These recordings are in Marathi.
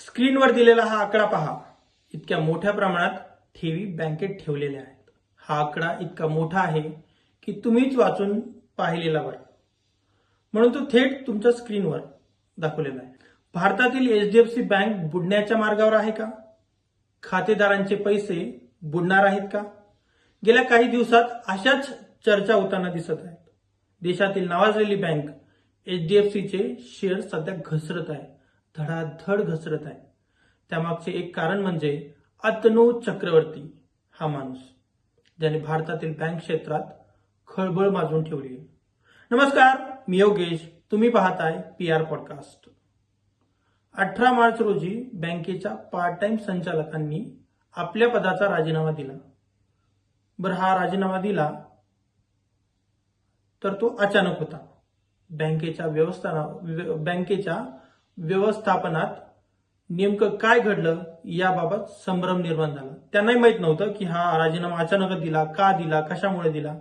स्क्रीनवर दिलेला हा आकडा पहा. इतक्या मोठ्या प्रमाणात ठेवी बँकेत ठेवलेल्या आहेत. हा आकडा इतका मोठा आहे की तुम्हीच वाचून पाहिलेला बरा, म्हणून तो थेट तुमच्या स्क्रीनवर दाखवलेला आहे. भारतातील एचडीएफसी बँक बुडण्याच्या मार्गावर आहे का? खातेदारांचे पैसे बुडणार आहेत का? गेल्या काही दिवसात अशाच चर्चा होताना दिसत आहेत. देशातील नावाजलेली बँक एचडीएफसीचे शेअर सध्या घसरत आहे, धडाधड घसरत आहे. त्यामागचे एक कारण म्हणजे अतनू चक्रवर्ती हा माणूस, ज्याने भारतातील बँक क्षेत्रात खळबळ माजवून ठेवली आहे. नमस्कार, मी योगेश, तुम्ही पाहताय PR पॉडकास्ट. 18 मार्च रोजी बँकेच्या पार्ट टाइम संचालकांनी आपल्या पदाचा राजीनामा दिला. हा राजीनामा दिला तर तो अचानक होता. बँकेच्या व्यवस्थापनात नेमकं काय घडलं याबाबत संभ्रम निर्माण झाला. त्यांनाही माहित नव्हतं की हा राजीनामा अचानकच दिला, का दिला, कशामुळे दिला,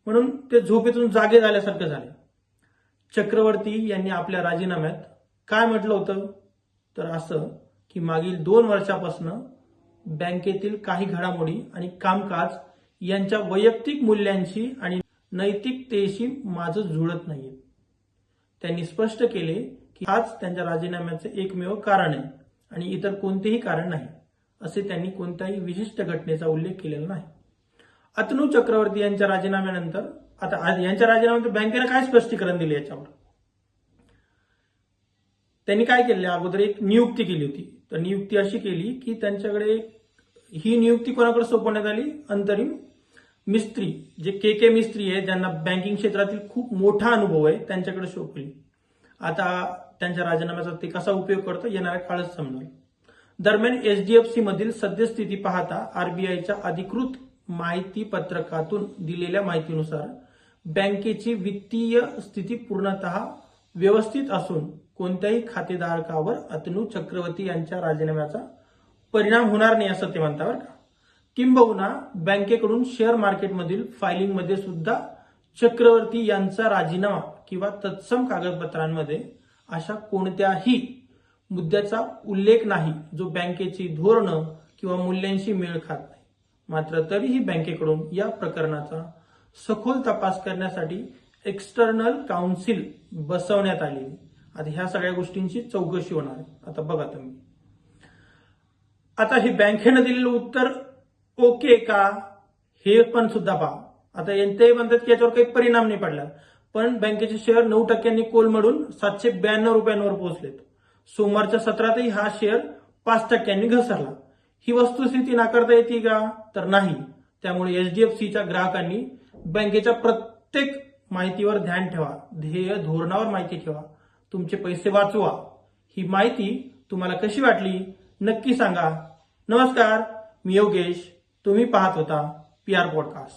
म्हणून ते झोपेतून जागे झाल्यासारखं झाले. चक्रवर्ती यांनी आपल्या राजीनाम्यात काय म्हटलं होतं तर असं की मागील 2 वर्षापासून बँकेतील काही घडामोडी आणि कामकाज यांच्या वैयक्तिक मूल्यांशी आणि नैतिकतेशी माझं जुळत नाहीये. त्यांनी स्पष्ट केले की हाच त्यांच्या राजीनाम्याचे एकमेव कारण आहे आणि इतर कोणतेही कारण नाही, असे त्यांनी कोणत्याही विशिष्ट घटनेचा उल्लेख केलेला नाही. अतनू चक्रवर्ती यांच्या राजीनाम्यानंतर यांच्या राजीनाम्यानंतर बँकेने काय स्पष्टीकरण दिले याच्यावर? त्यांनी काय केले, अगोदर एक नियुक्ती केली होती. तर नियुक्ती अशी केली की त्यांच्याकडे ही नियुक्ती कोणाकडे सोपवण्यात आली? अंतरिम मिस्त्री, जे के मिस्त्री आहे, ज्यांना बँकिंग क्षेत्रातील खूप मोठा अनुभव आहे, त्यांच्याकडे सोपवली. आता त्यांच्या राजीनाम्याचा ते कसा उपयोग करतो येणाऱ्या काळच समजेल. दरम्यान एचडीएफसी मधील सद्यस्थिती पाहता आरबीआयच्या अधिकृत माहिती पत्रकातून दिलेल्या माहितीनुसार बँकेची वित्तीय स्थिती पूर्णतः व्यवस्थित असून कोणत्याही खातेधारकावर अतनू चक्रवर्ती यांच्या राजीनाम्याचा परिणाम होणार नाही असं ते म्हणतात बरं का. किंबहुना बँकेकडून शेअर मार्केटमधील फायलिंगमध्ये सुद्धा चक्रवर्ती यांचा राजीनामा किंवा तत्सम कागदपत्रांमध्ये अशा कोणत्याही मुद्द्याचा उल्लेख नाही जो बँकेची धोरणं किंवा मूल्यांशी मेळ खात नाही. मात्र तरीही बँकेकडून या प्रकरणाचा सखोल तपास करण्यासाठी एक्सटर्नल काउन्सिल बसवण्यात आली. आता ह्या सगळ्या गोष्टींची चौकशी होणार आहे. आता बघा तुम्ही, आता हे बँकेनं दिलेलं उत्तर ओके का हे पण सुद्धा पहा. आता ते म्हणतात की याच्यावर काही परिणाम नाही पडला, पण बँकेचे शेअर 9% कोलमडून 792 रुपयांवर पोहोचलेत. सोमवारच्या सत्रातही हा शेअर 5% घसरला. ही वस्तुस्थिती नाकारता येते का? तर नाही. त्यामुळे एचडीएफसीच्या ग्राहकांनी बँकेच्या प्रत्येक माहितीवर ध्यान ठेवा, ध्येय धोरणावर माहिती ठेवा, तुमचे पैसे वाचवा. ही माहिती तुम्हाला कशी वाटली नक्की सांगा. नमस्कार, मी योगेश, तुम्ही पाहत होता PR पॉडकास्ट.